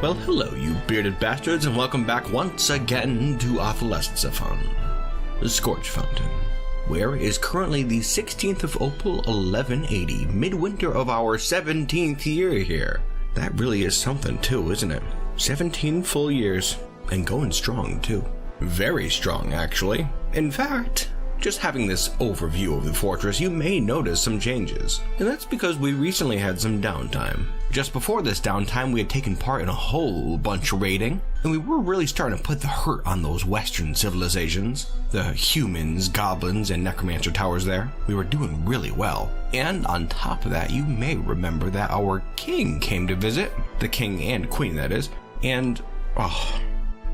Well, hello, you bearded bastards, and welcome back once again to Ep.11, the Scorchfountain, where is currently the 16th of Opal 1180, midwinter of our 17th year here. That really is something too, isn't it? 17 full years, and going strong too. Very strong, actually. In fact, just having this overview of the fortress, you may notice some changes, and that's because we recently had some downtime. Just before this downtime, we had taken part in a whole bunch of raiding, and we were really starting to put the hurt on those western civilizations, the humans, goblins, and necromancer towers there. We were doing really well, and on top of that, you may remember that our king came to visit, the king and queen that is, and,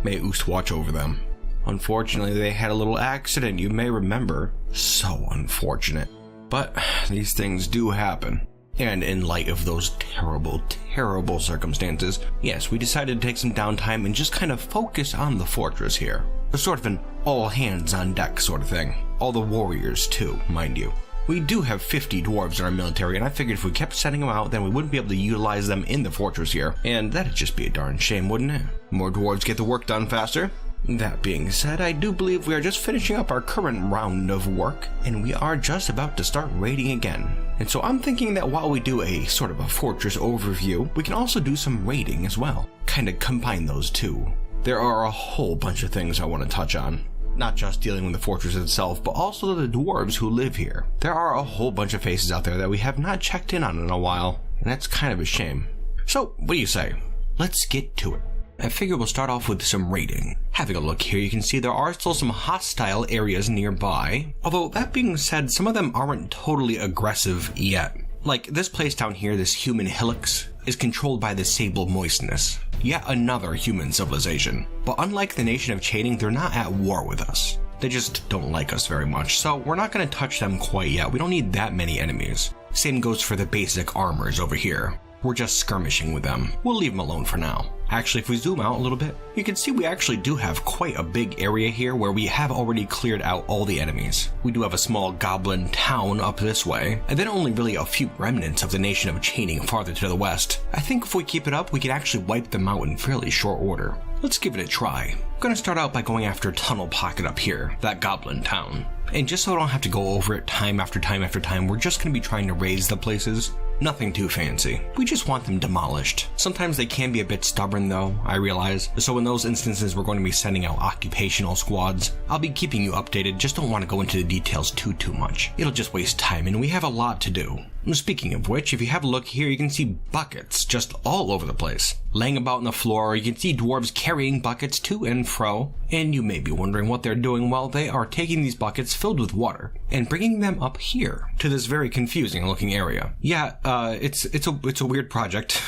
may Oost watch over them. Unfortunately, they had a little accident, you may remember. So unfortunate. But these things do happen. And in light of those terrible, terrible circumstances, yes, we decided to take some downtime and just kind of focus on the fortress here. A sort of an all-hands-on-deck sort of thing. All the warriors, too, mind you. We do have 50 dwarves in our military, and I figured if we kept sending them out, then we wouldn't be able to utilize them in the fortress here. And that'd just be a darn shame, wouldn't it? More dwarves get the work done faster. That being said, I do believe we are just finishing up our current round of work, and we are just about to start raiding again. And so I'm thinking that while we do a sort of a fortress overview, we can also do some raiding as well. Kind of combine those two. There are a whole bunch of things I want to touch on. Not just dealing with the fortress itself, but also the dwarves who live here. There are a whole bunch of faces out there that we have not checked in on in a while, and that's kind of a shame. So, what do you say? Let's get to it. I figure we'll start off with some raiding. Having a look here, you can see there are still some hostile areas nearby. Although, that being said, some of them aren't totally aggressive yet. Like, this place down here, this human hillocks, is controlled by the Sable Moistness. Yet another human civilization. But unlike the Nation of Chaining, they're not at war with us. They just don't like us very much, so we're not going to touch them quite yet. We don't need that many enemies. Same goes for the basic armors over here. We're just skirmishing with them. We'll leave them alone for now. Actually, if we zoom out a little bit, you can see we actually do have quite a big area here where we have already cleared out all the enemies. We do have a small goblin town up this way, and then only really a few remnants of the Nation of Chaining farther to the west. I think if we keep it up, we can actually wipe them out in fairly short order. Let's give it a try. I'm going to start out by going after Tunnel Pocket up here, that goblin town. And just so I don't have to go over it time after time after time, we're just going to be trying to raise the places. Nothing too fancy. We just want them demolished. Sometimes they can be a bit stubborn though, I realize. So in those instances, we're going to be sending out occupational squads. I'll be keeping you updated, just don't want to go into the details too much. It'll just waste time and we have a lot to do. Speaking of which, if you have a look here, you can see buckets just all over the place. Laying about on the floor, you can see dwarves carrying buckets to and fro. And you may be wondering what they're doing. Well, they are taking these buckets filled with water and bringing them up here to this very confusing looking area. Yeah, it's a weird project.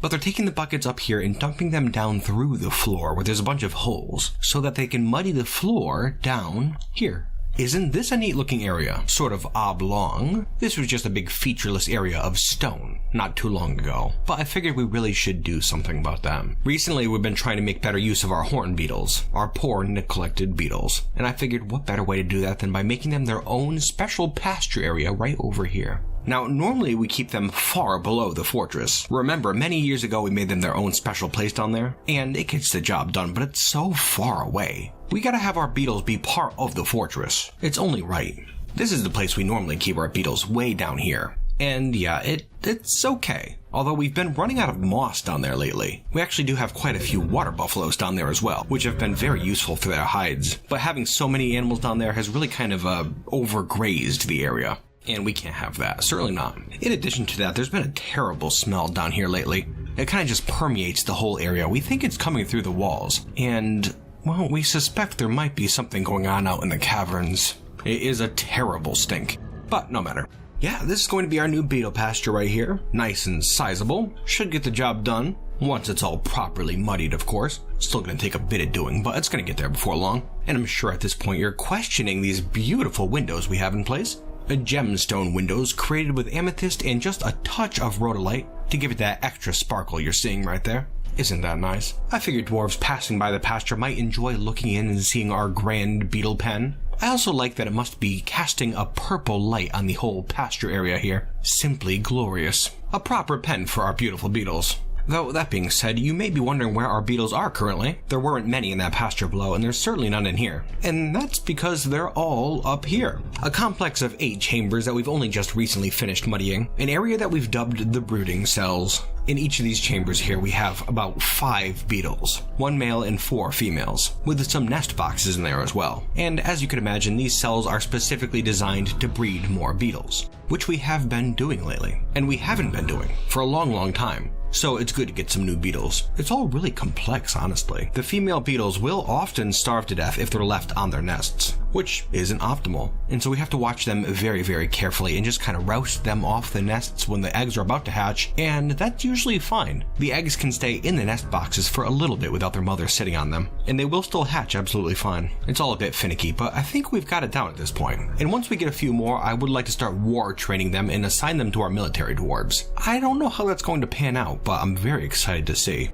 But they're taking the buckets up here and dumping them down through the floor where there's a bunch of holes so that they can muddy the floor down here. Isn't this a neat looking area? Sort of oblong. This was just a big featureless area of stone not too long ago, but I figured we really should do something about that. Recently we've been trying to make better use of our horn beetles, our poor neglected beetles, and I figured what better way to do that than by making them their own special pasture area right over here. Now, normally we keep them far below the fortress. Remember, many years ago we made them their own special place down there, and it gets the job done, but it's so far away. We gotta have our beetles be part of the fortress. It's only right. This is the place we normally keep our beetles, way down here. And yeah, it's okay. Although we've been running out of moss down there lately. We actually do have quite a few water buffaloes down there as well, which have been very useful for their hides. But having so many animals down there has really kind of overgrazed the area. And we can't have that, certainly not. In addition to that, there's been a terrible smell down here lately. It kind of just permeates the whole area. We think it's coming through the walls. And, well, we suspect there might be something going on out in the caverns. It is a terrible stink. But no matter. Yeah, this is going to be our new beetle pasture right here. Nice and sizable. Should get the job done. Once it's all properly muddied, of course. Still going to take a bit of doing, but it's going to get there before long. And I'm sure at this point you're questioning these beautiful windows we have in place. Gemstone windows created with amethyst and just a touch of rhodolite to give it that extra sparkle you're seeing right there. Isn't that nice? I figured dwarves passing by the pasture might enjoy looking in and seeing our grand beetle pen. I also like that it must be casting a purple light on the whole pasture area here. Simply glorious. A proper pen for our beautiful beetles. Though, that being said, you may be wondering where our beetles are currently. There weren't many in that pasture below, and there's certainly none in here. And that's because they're all up here. A complex of 8 chambers that we've only just recently finished muddying. An area that we've dubbed the Brooding cells. In each of these chambers here, we have about 5 beetles, 1 male and 4 females, with some nest boxes in there as well. And as you can imagine, these cells are specifically designed to breed more beetles, which we have been doing lately, and we haven't been doing for a long time. So it's good to get some new beetles. It's all really complex, honestly. The female beetles will often starve to death if they're left on their nests, which isn't optimal. And so we have to watch them very carefully and just kind of roust them off the nests when the eggs are about to hatch, and that's usually fine. The eggs can stay in the nest boxes for a little bit without their mother sitting on them, and they will still hatch absolutely fine. It's all a bit finicky, but I think we've got it down at this point. And once we get a few more, I would like to start war training them and assign them to our military dwarves. I don't know how that's going to pan out, but I'm very excited to see.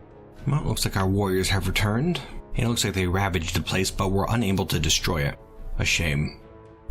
Well, it looks like our warriors have returned. And it looks like they ravaged the place, but were unable to destroy it. A shame.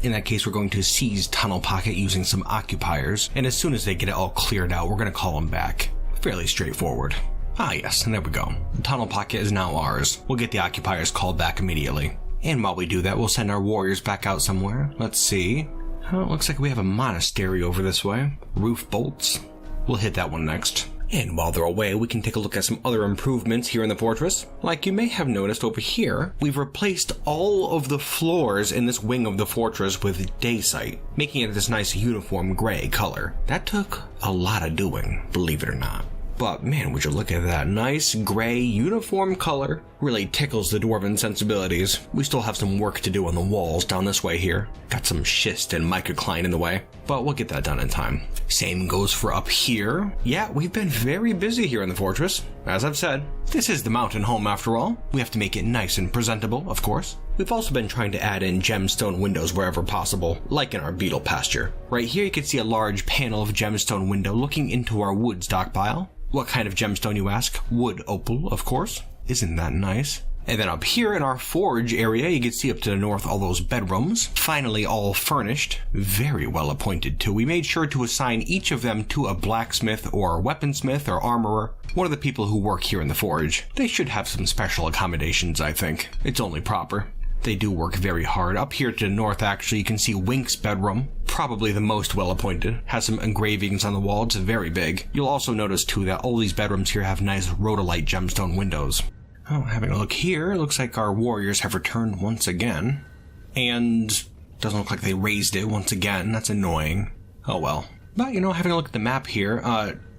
In that case, we're going to seize Tunnel Pocket using some occupiers, and as soon as they get it all cleared out, we're going to call them back. Fairly straightforward. Ah yes, and there we go. The Tunnel Pocket is now ours. We'll get the occupiers called back immediately. And while we do that, we'll send our warriors back out somewhere. Let's see. Oh, it looks like we have a monastery over this way. Roof bolts. We'll hit that one next. And while they're away, we can take a look at some other improvements here in the fortress. Like you may have noticed over here, we've replaced all of the floors in this wing of the fortress with daysight, making it this nice uniform gray color. That took a lot of doing, believe it or not. But man, would you look at that nice gray uniform color. Really tickles the dwarven sensibilities. We still have some work to do on the walls down this way here. Got some schist and microcline in the way, but we'll get that done in time. Same goes for up here. Yeah, we've been very busy here in the fortress. As I've said, this is the mountain home after all. We have to make it nice and presentable, of course. We've also been trying to add in gemstone windows wherever possible, like in our beetle pasture. Right here you can see a large panel of gemstone window looking into our wood stockpile. What kind of gemstone, you ask? Wood opal, of course. Isn't that nice? And then up here in our forge area, you can see up to the north all those bedrooms, finally all furnished, very well appointed too. We made sure to assign each of them to a blacksmith or weaponsmith or armorer, one of the people who work here in the forge. They should have some special accommodations, I think. It's only proper. They do work very hard. Up here to the north, actually, you can see Wink's bedroom, probably the most well-appointed. Has some engravings on the wall. It's very big. You'll also notice, too, that all these bedrooms here have nice rhodolite gemstone windows. Oh, having a look here, it looks like our warriors have returned once again. And doesn't look like they raised it once again. That's annoying. Oh, well. But, having a look at the map here,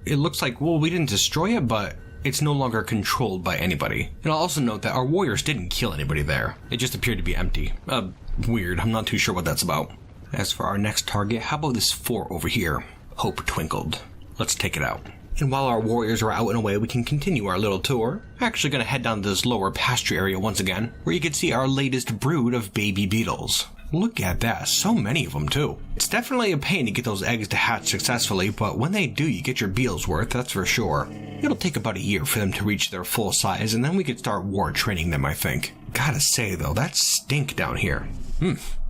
it looks like, well, we didn't destroy it, but it's no longer controlled by anybody. And I'll also note that our warriors didn't kill anybody there. It just appeared to be empty. Weird. I'm not too sure what that's about. As for our next target, how about this fort over here? Hope twinkled. Let's take it out. And while our warriors are out and away, we can continue our little tour. Actually gonna head down to this lower pasture area once again, where you can see our latest brood of baby beetles. Look at that, so many of them too. It's definitely a pain to get those eggs to hatch successfully, but when they do, you get your beetles worth, that's for sure. It'll take about a year for them to reach their full size, and then we could start war training them, I think. Gotta say though, that stink down here.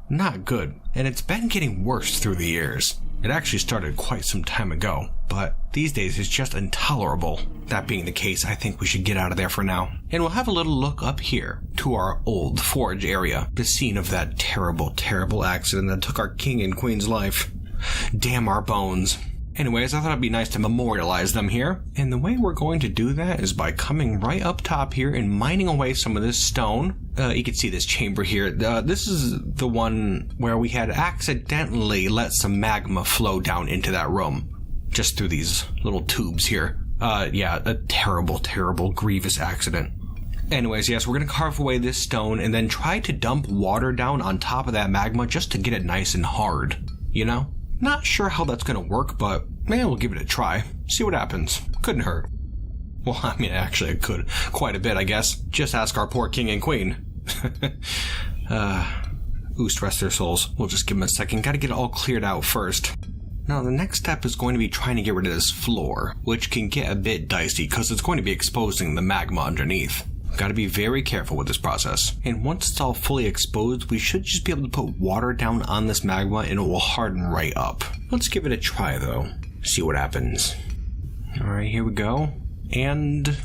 Not good. And it's been getting worse through the years. It actually started quite some time ago, but these days it's just intolerable. That being the case, I think we should get out of there for now. And we'll have a little look up here to our old forge area, the scene of that terrible accident that took our king and queen's life. Damn our bones. Anyways, I thought it'd be nice to memorialize them here, and the way we're going to do that is by coming right up top here and mining away some of this stone. You can see this chamber here. This is the one where we had accidentally let some magma flow down into that room, just through these little tubes here. Yeah, a terrible, grievous accident. Anyways, yes, we're going to carve away this stone and then try to dump water down on top of that magma just to get it nice and hard, Not sure how that's going to work, but we'll give it a try. See what happens. Couldn't hurt. Well, I mean, actually it could. Quite a bit, I guess. Just ask our poor king and queen. Oost rest their souls. We'll just give them a second. Gotta get it all cleared out first. Now, the next step is going to be trying to get rid of this floor, which can get a bit dicey because it's going to be exposing the magma underneath. Gotta be very careful with this process. And once it's all fully exposed, we should just be able to put water down on this magma and it will harden right up. Let's give it a try though. See what happens. Alright, here we go. And,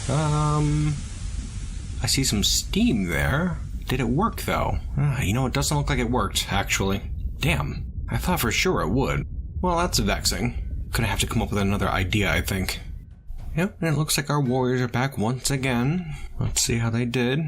I see some steam there. Did it work, though? You know, it doesn't look like it worked, actually. Damn. I thought for sure it would. Well, that's vexing. Gonna have to come up with another idea, I think. Yep, and it looks like our warriors are back once again. Let's see how they did.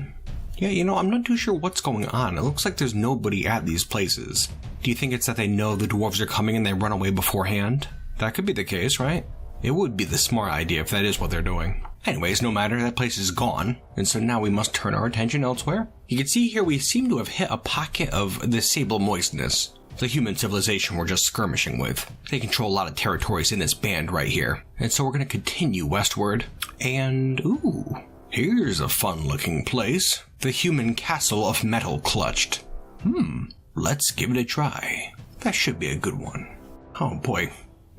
Yeah, you know, I'm not too sure what's going on. It looks like there's nobody at these places. Do you think it's that they know the dwarves are coming and they run away beforehand? That could be the case, right? It would be the smart idea if that is what they're doing. Anyways, no matter, that place is gone, and so now we must turn our attention elsewhere. You can see here we seem to have hit a pocket of the sable moistness, the human civilization we're just skirmishing with. They control a lot of territories in this band right here, and so we're going to continue westward. And, ooh, here's a fun-looking place. The human castle of metal clutched. Let's give it a try. That should be a good one. Oh boy.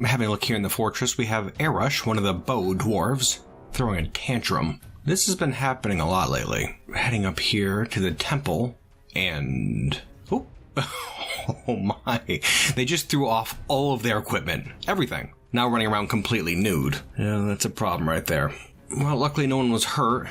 Having a look here in the fortress, we have Arush, one of the bow dwarves, throwing a tantrum. This has been happening a lot lately. Heading up here to the temple, and... oh, oh my. They just threw off all of their equipment. Everything. Now running around completely nude. Yeah, that's a problem right there. Well, luckily no one was hurt.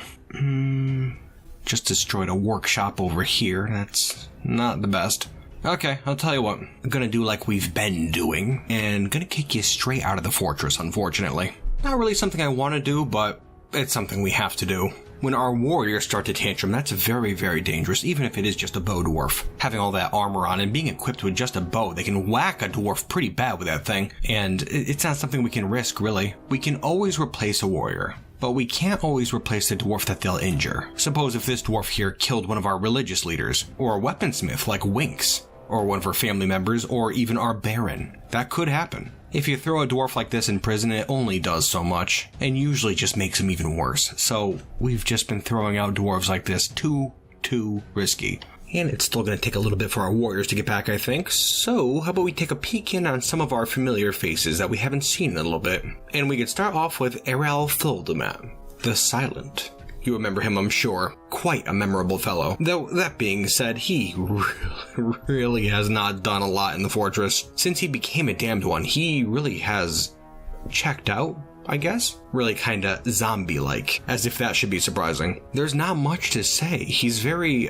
Just destroyed a workshop over here. That's not the best. Okay, I'll tell you what. I'm gonna do like we've been doing, and gonna kick you straight out of the fortress, unfortunately. Not really something I want to do, but it's something we have to do. When our warriors start to tantrum, that's very, very dangerous, even if it is just a bow dwarf. Having all that armor on and being equipped with just a bow, they can whack a dwarf pretty bad with that thing, and it's not something we can risk, really. We can always replace a warrior, but we can't always replace the dwarf that they'll injure. Suppose if this dwarf here killed one of our religious leaders, or a weaponsmith like Winks, or one of her family members, or even our Baron. That could happen. If you throw a dwarf like this in prison, it only does so much, and usually just makes him even worse. So we've just been throwing out dwarves like this too risky. And it's still going to take a little bit for our warriors to get back, I think. So how about we take a peek in on some of our familiar faces that we haven't seen in a little bit. And we could start off with Ep.11, the Silent. You remember him, I'm sure. Quite a memorable fellow. Though, that being said, he really has not done a lot in the fortress. Since he became a damned one, he really has checked out, I guess? Really kinda zombie-like, as if that should be surprising. There's not much to say. He's very,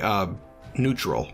neutral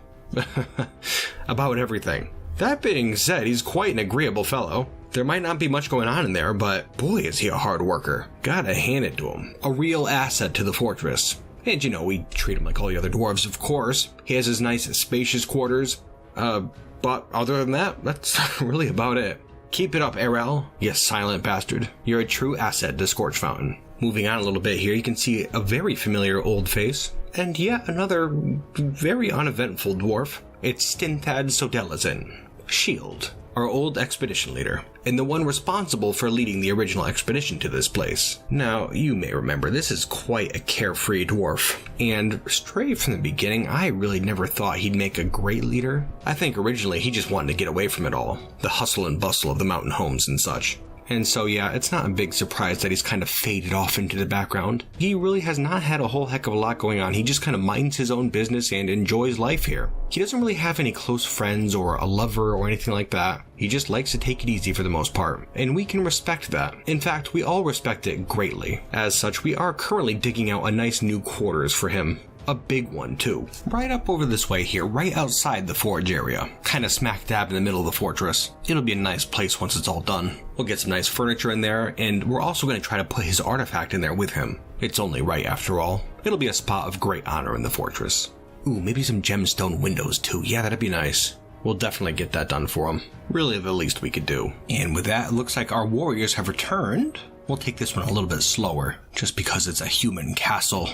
about everything. That being said, he's quite an agreeable fellow. There might not be much going on in there, but boy is he a hard worker. Gotta hand it to him. A real asset to the fortress. And you know, we treat him like all the other dwarves, of course. He has his nice, spacious quarters. But other than that, that's really about it. Keep it up, Erel, you silent bastard. You're a true asset to Scorchfountain. Moving on a little bit here, you can see a very familiar old face. And yet another very uneventful dwarf. It's Stinthad Sodelazin. Shield. Our old expedition leader, and the one responsible for leading the original expedition to this place. Now, you may remember, this is quite a carefree dwarf, and straight from the beginning, I really never thought he'd make a great leader. I think originally he just wanted to get away from it all, the hustle and bustle of the mountain homes and such. And so yeah, it's not a big surprise that he's kind of faded off into the background. He really has not had a whole heck of a lot going on. He just kind of minds his own business and enjoys life here. He doesn't really have any close friends or a lover or anything like that. He just likes to take it easy for the most part. And we can respect that. In fact, we all respect it greatly. As such, we are currently digging out a nice new quarters for him. A big one, too. Right up over this way here, right outside the forge area. Kind of smack dab in the middle of the fortress. It'll be a nice place once it's all done. We'll get some nice furniture in there, and we're also going to try to put his artifact in there with him. It's only right after all. It'll be a spot of great honor in the fortress. Ooh, maybe some gemstone windows too. Yeah, that'd be nice. We'll definitely get that done for him. Really the least we could do. And with that, it looks like our warriors have returned. We'll take this one a little bit slower, just because it's a human castle.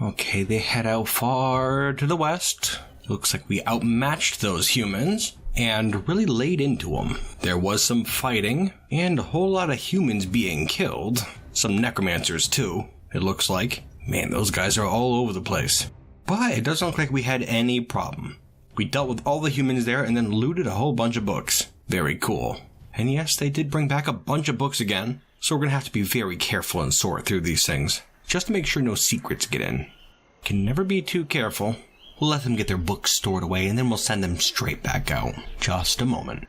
Okay, they head out far to the west. Looks like we outmatched those humans and really laid into them. There was some fighting and a whole lot of humans being killed. Some necromancers too, it looks like. Man, those guys are all over the place. But it doesn't look like we had any problem. We dealt with all the humans there and then looted a whole bunch of books. Very cool. And yes, they did bring back a bunch of books again. So we're going to have to be very careful and sort through these things, just to make sure no secrets get in. Can never be too careful. We'll let them get their books stored away and then we'll send them straight back out. Just a moment.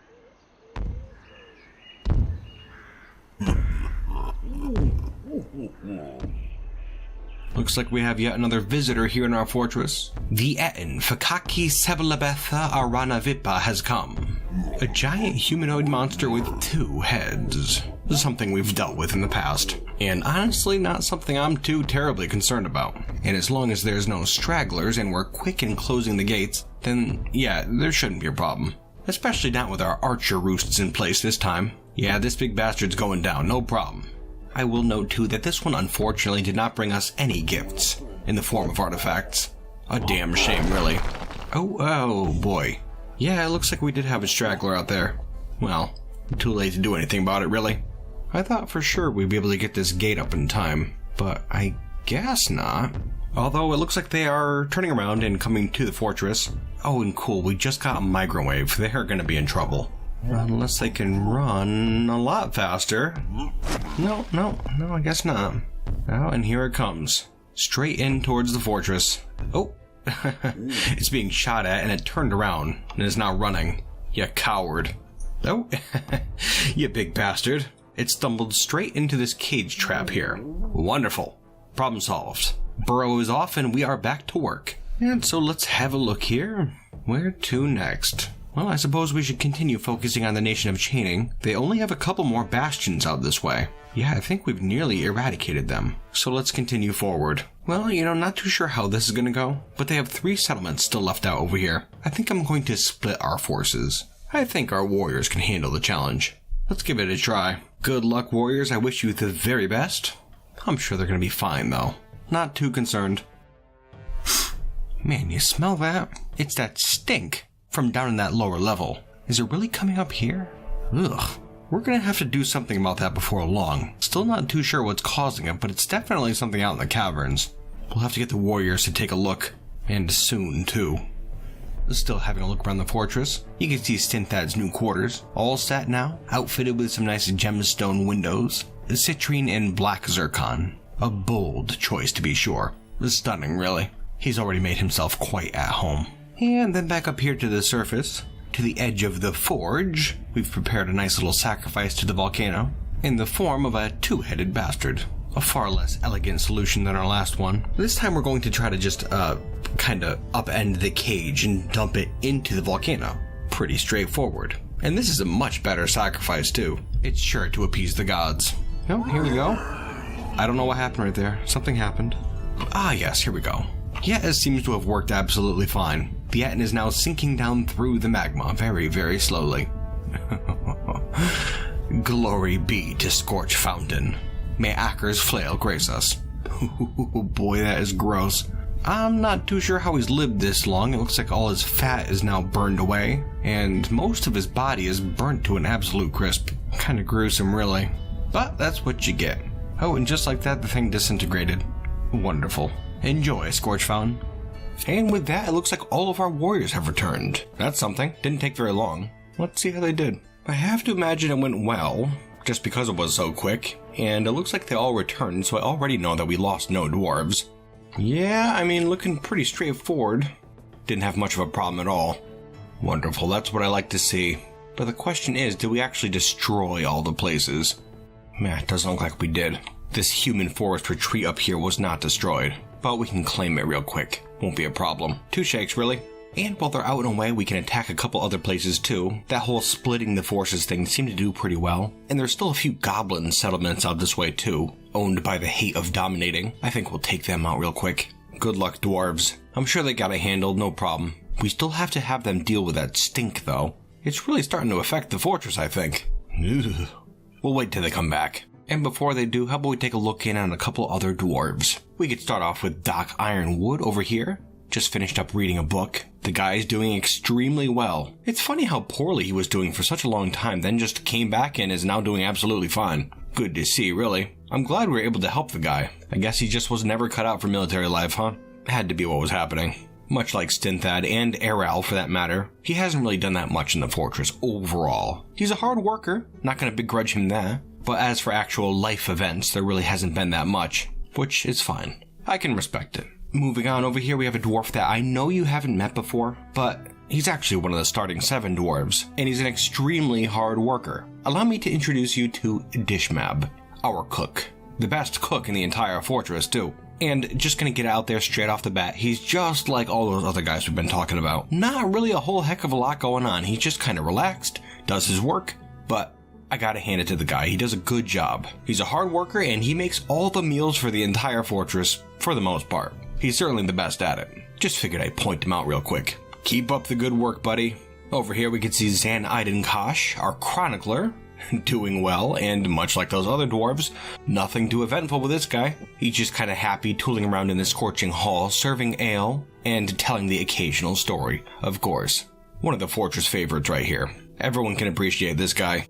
Looks like we have yet another visitor here in our fortress. The Etin Fakaki Sebelabetha Aranavipa has come. A giant humanoid monster with 2 heads. This is something we've dealt with in the past, and honestly not something I'm too terribly concerned about. And as long as there's no stragglers and we're quick in closing the gates, then yeah, there shouldn't be a problem. Especially not with our archer roosts in place this time. Yeah, this big bastard's going down, no problem. I will note too that this one unfortunately did not bring us any gifts in the form of artifacts. A damn shame, really. Oh boy. Yeah, it looks like we did have a straggler out there. Well, too late to do anything about it, really. I thought for sure we'd be able to get this gate up in time, but I guess not. Although it looks like they are turning around and coming to the fortress. Oh, and cool, we just got a migrowave. They're gonna be in trouble. Unless they can run a lot faster. No, I guess not. Oh, and here it comes. Straight in towards the fortress. Oh, it's being shot at and it turned around and is now running. You coward. Oh, you big bastard. It stumbled straight into this cage trap here. Wonderful. Problem solved. Burrow is off and we are back to work. And so let's have a look here. Where to next? Well, I suppose we should continue focusing on the Nation of Chaining. They only have a couple more bastions out this way. Yeah, I think we've nearly eradicated them. So let's continue forward. Well, not too sure how this is gonna go, but they have 3 settlements still left out over here. I think I'm going to split our forces. I think our warriors can handle the challenge. Let's give it a try. Good luck, warriors. I wish you the very best. I'm sure they're gonna be fine, though. Not too concerned. Man, you smell that? It's that stink from down in that lower level. Is it really coming up here? Ugh. We're gonna have to do something about that before long. Still not too sure what's causing it, but it's definitely something out in the caverns. We'll have to get the warriors to take a look. And soon, too. Still having a look around the fortress. You can see Stinthad's new quarters. All set now, outfitted with some nice gemstone windows. Citrine and black zircon. A bold choice, to be sure. Stunning, really. He's already made himself quite at home. And then back up here to the surface, to the edge of the forge, we've prepared a nice little sacrifice to the volcano, in the form of a 2-headed bastard. A far less elegant solution than our last one. This time we're going to try to just, kinda upend the cage and dump it into the volcano. Pretty straightforward. And this is a much better sacrifice too. It's sure to appease the gods. Oh, here we go. I don't know what happened right there. Something happened. Ah yes, here we go. Yeah, it seems to have worked absolutely fine. The Etin is now sinking down through the magma very, very slowly. Glory be to Scorchfountain. May Acker's flail grace us. Boy, that is gross. I'm not too sure how he's lived this long. It looks like all his fat is now burned away, and most of his body is burnt to an absolute crisp. Kinda gruesome, really. But that's what you get. Oh, and just like that, the thing disintegrated. Wonderful. Enjoy, Scorchfountain. And with that, it looks like all of our warriors have returned. That's something. Didn't take very long. Let's see how they did. I have to imagine it went well, just because it was so quick. And it looks like they all returned, so I already know that we lost no dwarves. Yeah, I mean, looking pretty straightforward. Didn't have much of a problem at all. Wonderful, that's what I like to see. But the question is, did we actually destroy all the places? Man, it doesn't look like we did. This human forest retreat up here was not destroyed. But we can claim it real quick. Won't be a problem. 2 shakes, really. And while they're out and away, we can attack a couple other places too. That whole splitting the forces thing seemed to do pretty well. And there's still a few goblin settlements out this way too, owned by the hate of dominating. I think we'll take them out real quick. Good luck, dwarves. I'm sure they got it handled, no problem. We still have to have them deal with that stink, though. It's really starting to affect the fortress, I think. Ugh. We'll wait till they come back. And before they do, how about we take a look in on a couple other dwarves? We could start off with Doc Ironwood over here. Just finished up reading a book. The guy's doing extremely well. It's funny how poorly he was doing for such a long time, then just came back and is now doing absolutely fine. Good to see, really. I'm glad we were able to help the guy. I guess he just was never cut out for military life, huh? Had to be what was happening. Much like Stinthad and Aral for that matter, he hasn't really done that much in the fortress overall. He's a hard worker, not gonna begrudge him that. But as for actual life events, there really hasn't been that much, which is fine. I can respect it. Moving on, over here we have a dwarf that I know you haven't met before, but he's actually one of the starting 7 dwarves, and he's an extremely hard worker. Allow me to introduce you to Dishmab, our cook. The best cook in the entire fortress, too. And just gonna get out there straight off the bat, he's just like all those other guys we've been talking about. Not really a whole heck of a lot going on. He's just kind of relaxed, does his work, but I gotta hand it to the guy. He does a good job. He's a hard worker, and he makes all the meals for the entire fortress, for the most part. He's certainly the best at it. Just figured I'd point him out real quick. Keep up the good work, buddy. Over here we can see Zan Kosh, our chronicler, doing well, and much like those other dwarves, nothing too eventful with this guy. He's just kind of happy tooling around in the scorching hall, serving ale, and telling the occasional story, of course. One of the fortress favorites right here. Everyone can appreciate this guy.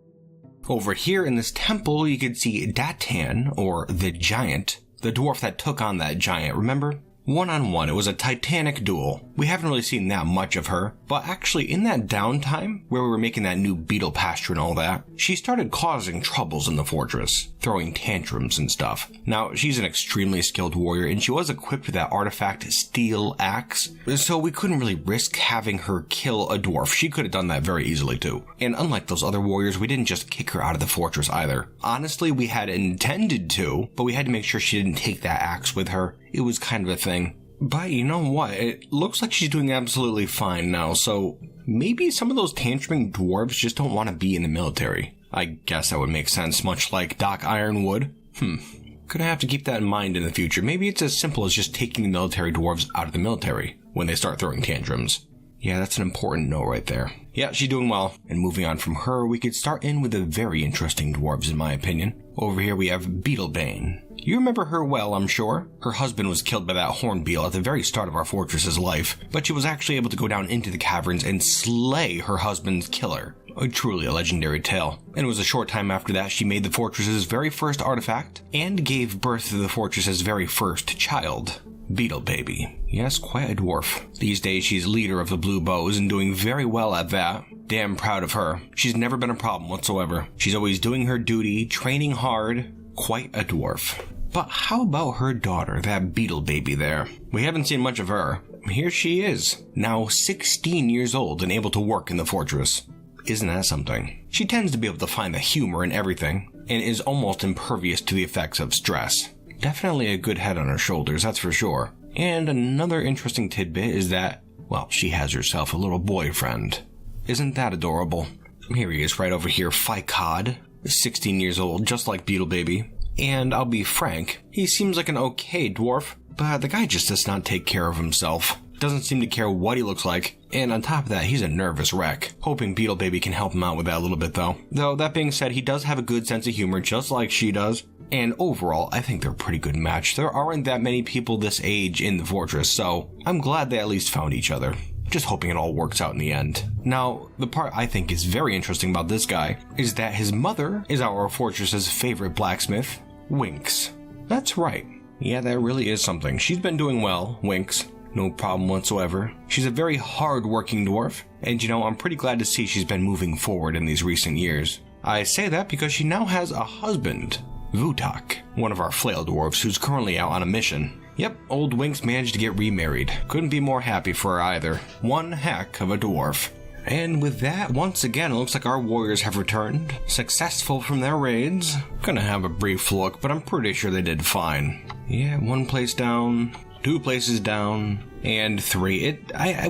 Over here in this temple, you can see Datan, or the Giant, the dwarf that took on that giant, remember? One-on-one, it was a titanic duel. We haven't really seen that much of her, but actually in that downtime, where we were making that new beetle pasture and all that, she started causing troubles in the fortress, throwing tantrums and stuff. Now, she's an extremely skilled warrior, and she was equipped with that artifact steel axe, so we couldn't really risk having her kill a dwarf. She could have done that very easily too. And unlike those other warriors, we didn't just kick her out of the fortress either. Honestly, we had intended to, but we had to make sure she didn't take that axe with her. It was kind of a thing. But you know what? It looks like she's doing absolutely fine now, so maybe some of those tantruming dwarves just don't want to be in the military. I guess that would make sense, much like Doc Ironwood. Gonna have to keep that in mind in the future. Maybe it's as simple as just taking the military dwarves out of the military when they start throwing tantrums. Yeah, that's an important note right there. Yeah, she's doing well. And moving on from her, we could start in with the very interesting dwarves in my opinion. Over here we have Beetlebane. You remember her well, I'm sure. Her husband was killed by that horn beetle at the very start of our fortress's life, but she was actually able to go down into the caverns and slay her husband's killer. Truly a legendary tale. And it was a short time after that she made the fortress's very first artifact and gave birth to the fortress's very first child. Beetle Baby. Yes, quite a dwarf. These days she's leader of the Blue Bows and doing very well at that. Damn proud of her. She's never been a problem whatsoever. She's always doing her duty, training hard. Quite a dwarf. But how about her daughter, that Beetle Baby there? We haven't seen much of her. Here she is, now 16 years old and able to work in the fortress. Isn't that something? She tends to be able to find the humor in everything, and is almost impervious to the effects of stress. Definitely a good head on her shoulders, that's for sure. And another interesting tidbit is that, well, she has herself a little boyfriend. Isn't that adorable? Here he is right over here, Phycod, 16 years old, just like Beetle Baby. And I'll be frank, he seems like an okay dwarf, but the guy just does not take care of himself. Doesn't seem to care what he looks like, and on top of that, he's a nervous wreck. Hoping Beetle Baby can help him out with that a little bit though. Though, that being said, he does have a good sense of humor, just like she does. And overall, I think they're a pretty good match. There aren't that many people this age in the fortress, so I'm glad they at least found each other. Just hoping it all works out in the end. Now, the part I think is very interesting about this guy is that his mother is our fortress's favorite blacksmith, Winks. That's right. Yeah, that really is something. She's been doing well, Winks. No problem whatsoever. She's a very hard-working dwarf, and you know, I'm pretty glad to see she's been moving forward in these recent years. I say that because she now has a husband, Vutak, one of our flail dwarves who's currently out on a mission. Yep, old Winks managed to get remarried. Couldn't be more happy for her either. One heck of a dwarf. And with that, once again, it looks like our warriors have returned, successful from their raids. Gonna have a brief look, but I'm pretty sure they did fine. Yeah, 1 place down, 2 places down, and 3.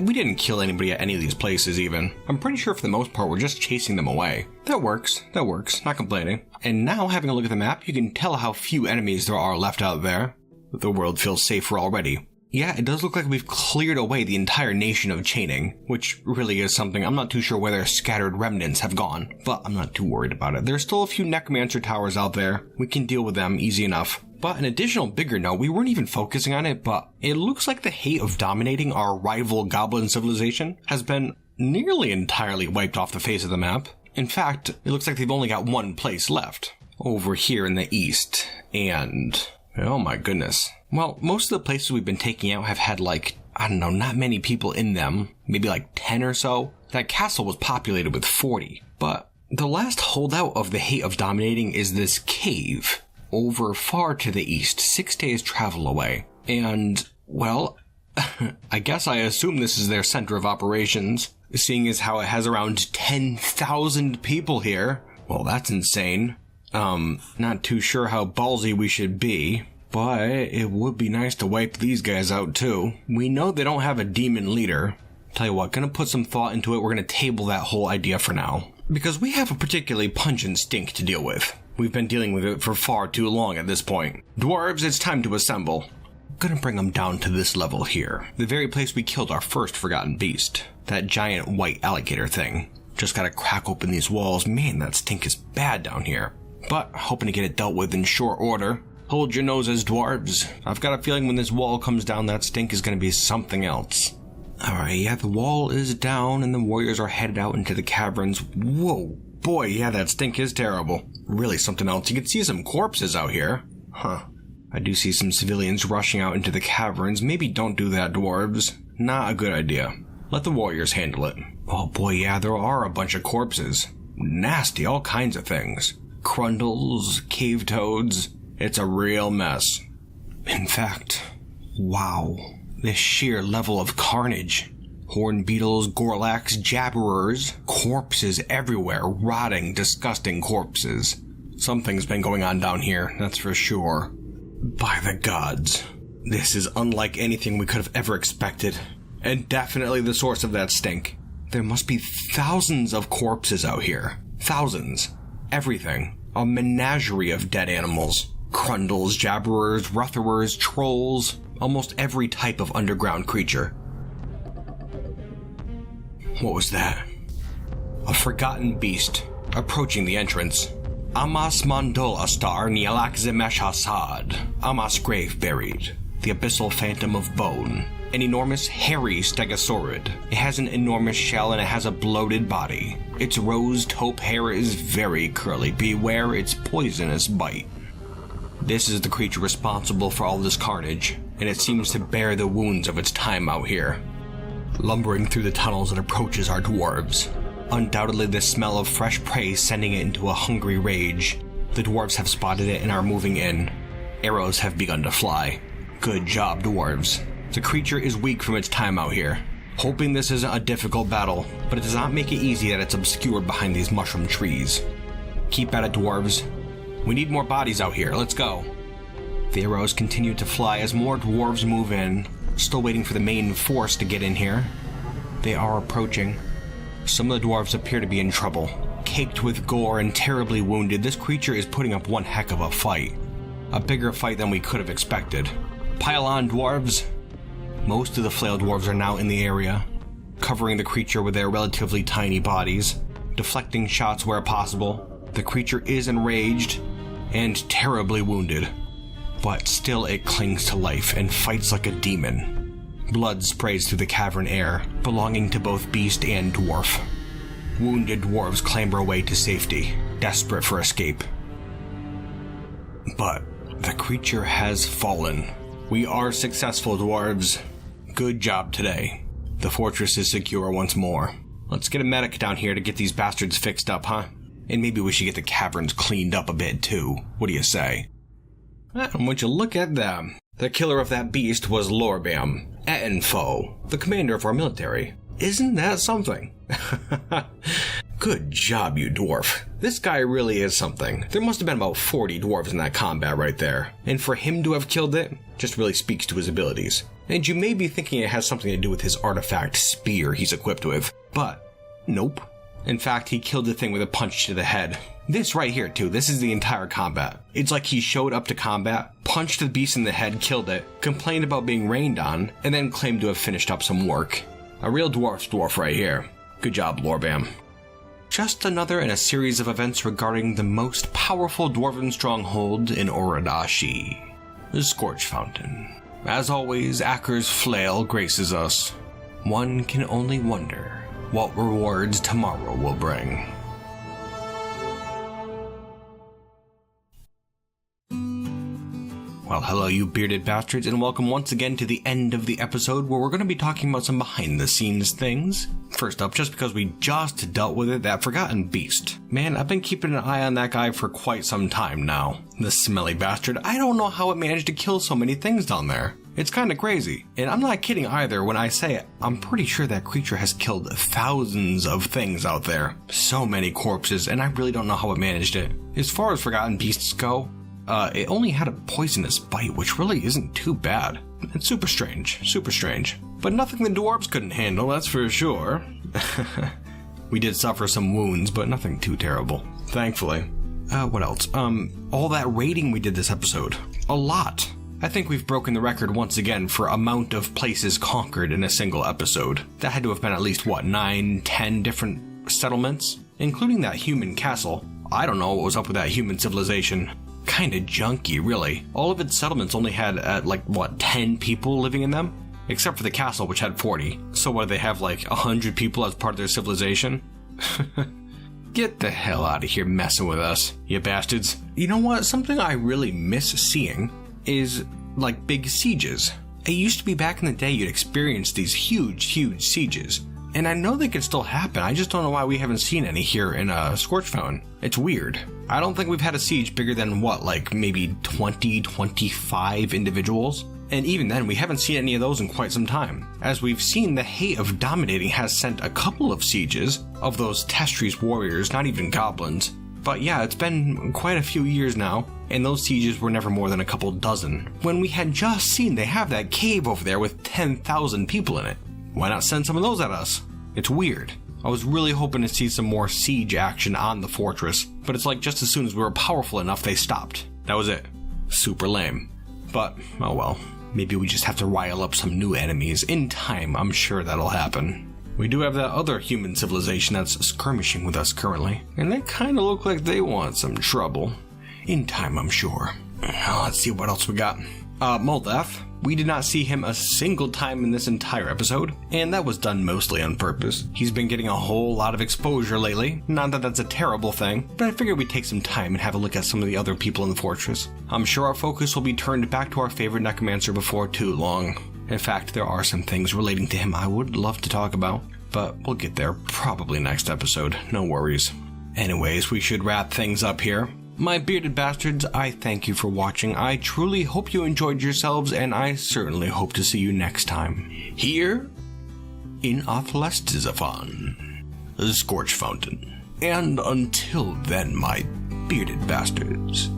We didn't kill anybody at any of these places even. I'm pretty sure for the most part we're just chasing them away. That works, not complaining. And now having a look at the map, you can tell how few enemies there are left out there. The world feels safer already. Yeah, it does look like we've cleared away the entire nation of chaining, which really is something. I'm not too sure where their scattered remnants have gone, but I'm not too worried about it. There's still a few necromancer towers out there. We can deal with them easy enough. But an additional bigger note, we weren't even focusing on it, but it looks like the hate of dominating our rival goblin civilization has been nearly entirely wiped off the face of the map. In fact, it looks like they've only got 1 place left, over here in the east, and oh my goodness. Well, most of the places we've been taking out have had like, I don't know, not many people in them, maybe like 10 or so. That castle was populated with 40, but the last holdout of the hate of dominating is this cave over far to the east, 6 days travel away. And, well, I guess I assume this is their center of operations, seeing as how it has around 10,000 people here. Well, that's insane. Not too sure how ballsy we should be, but it would be nice to wipe these guys out too. We know they don't have a demon leader. Tell you what, gonna put some thought into it. We're gonna table that whole idea for now, because we have a particularly pungent stink to deal with. We've been dealing with it for far too long at this point. Dwarves, it's time to assemble. Gonna bring them down to this level here. The very place we killed our first forgotten beast. That giant white alligator thing. Just gotta crack open these walls. Man, that stink is bad down here. But hoping to get it dealt with in short order. Hold your noses, dwarves. I've got a feeling when this wall comes down, that stink is gonna be something else. Alright, yeah, the wall is down and the warriors are headed out into the caverns. Whoa, boy, yeah, that stink is terrible. Really something else. You can see some corpses out here. Huh. I do see some civilians rushing out into the caverns. Maybe don't do that, dwarves. Not a good idea. Let the warriors handle it. Oh boy, yeah, there are a bunch of corpses. Nasty, all kinds of things. Crundles, cave toads. It's a real mess. In fact, wow. This sheer level of carnage. Horned beetles, gorlaks, jabberers, corpses everywhere, rotting, disgusting corpses. Something's been going on down here, that's for sure. By the gods, this is unlike anything we could have ever expected, and definitely the source of that stink. There must be thousands of corpses out here. Thousands. Everything. A menagerie of dead animals. Crundles, jabberers, rutherers, trolls, almost every type of underground creature. What was that? A forgotten beast, approaching the entrance. Amas Mondol Astar Nialak Zemesh Hasad. Amas grave buried. The abyssal phantom of bone. An enormous, hairy stegosaurid. It has an enormous shell and it has a bloated body. Its rose taupe hair is very curly. Beware its poisonous bite. This is the creature responsible for all this carnage, and it seems to bear the wounds of its time out here. Lumbering through the tunnels, it approaches our dwarves. Undoubtedly the smell of fresh prey sending it into a hungry rage. The dwarves have spotted it and are moving in. Arrows have begun to fly. Good job, dwarves. The creature is weak from its time out here. Hoping this isn't a difficult battle, but it does not make it easy that it's obscured behind these mushroom trees. Keep at it, dwarves. We need more bodies out here, let's go. The arrows continue to fly as more dwarves move in, still waiting for the main force to get in here. They are approaching. Some of the dwarves appear to be in trouble. Caked with gore and terribly wounded, this creature is putting up one heck of a fight. A bigger fight than we could have expected. Pile on, dwarves! Most of the flail dwarves are now in the area, covering the creature with their relatively tiny bodies, deflecting shots where possible. The creature is enraged and terribly wounded, but still it clings to life and fights like a demon. Blood sprays through the cavern air, belonging to both beast and dwarf. Wounded dwarves clamber away to safety, desperate for escape. But the creature has fallen. We are successful, dwarves. Good job today. The fortress is secure once more. Let's get a medic down here to get these bastards fixed up, huh? And maybe we should get the caverns cleaned up a bit too. What do you say? And would you look at them? The killer of that beast was Lorbam, Etenfo, the commander of our military. Isn't that something? Good job, you dwarf. This guy really is something. There must have been about 40 dwarves in that combat right there. And for him to have killed it, just really speaks to his abilities. And you may be thinking it has something to do with his artifact spear he's equipped with. But, nope. In fact, he killed the thing with a punch to the head. This right here, too, this is the entire combat. It's like he showed up to combat, punched the beast in the head, killed it, complained about being rained on, and then claimed to have finished up some work. A real dwarf right here. Good job, Lorbam. Just another in a series of events regarding the most powerful dwarven stronghold in Oradashi, the Scorchfountain. As always, Acker's flail graces us. One can only wonder what rewards tomorrow will bring. Well, hello you bearded bastards, and welcome once again to the end of the episode where we're going to be talking about some behind-the-scenes things. First up, just because we just dealt with it, that forgotten beast. Man, I've been keeping an eye on that guy for quite some time now. The smelly bastard, I don't know how it managed to kill so many things down there. It's kind of crazy. And I'm not kidding either when I say I'm pretty sure that creature has killed thousands of things out there. So many corpses, and I really don't know how it managed it. As far as Forgotten Beasts go, it only had a poisonous bite, which really isn't too bad. It's super strange, super strange. But nothing the dwarves couldn't handle, that's for sure. We did suffer some wounds, but nothing too terrible, thankfully. What else? All that raiding we did this episode. A lot. I think we've broken the record once again for amount of places conquered in a single episode. That had to have been at least, 9, 10 different settlements? Including that human castle. I don't know what was up with that human civilization. Kinda junky, really. All of its settlements only had, 10 people living in them? Except for the castle, which had 40. So what, do they have 100 people as part of their civilization? Get the hell out of here messing with us, you bastards. You know what? Something I really miss seeing is, big sieges. It used to be back in the day you'd experience these huge sieges. And I know they could still happen, I just don't know why we haven't seen any here in Scorchfountain. It's weird. I don't think we've had a siege bigger than, maybe 20, 25 individuals? And even then, we haven't seen any of those in quite some time. As we've seen, the Hate of Dominating has sent a couple of sieges of those Testries warriors, not even goblins. But yeah, it's been quite a few years now, and those sieges were never more than a couple dozen. When we had just seen they have that cave over there with 10,000 people in it. Why not send some of those at us? It's weird. I was really hoping to see some more siege action on the fortress, but it's just as soon as we were powerful enough, they stopped. That was it. Super lame. But, oh well. Maybe we just have to rile up some new enemies. In time, I'm sure that'll happen. We do have that other human civilization that's skirmishing with us currently, and they kind of look like they want some trouble. In time, I'm sure. Let's see what else we got. Moldaf. We did not see him a single time in this entire episode, and that was done mostly on purpose. He's been getting a whole lot of exposure lately. Not that that's a terrible thing, but I figured we'd take some time and have a look at some of the other people in the fortress. I'm sure our focus will be turned back to our favorite necromancer before too long. In fact, there are some things relating to him I would love to talk about, but we'll get there probably next episode, no worries. Anyways, we should wrap things up here. My bearded bastards, I thank you for watching. I truly hope you enjoyed yourselves, and I certainly hope to see you next time, here in Scorchfountain. And until then, my bearded bastards.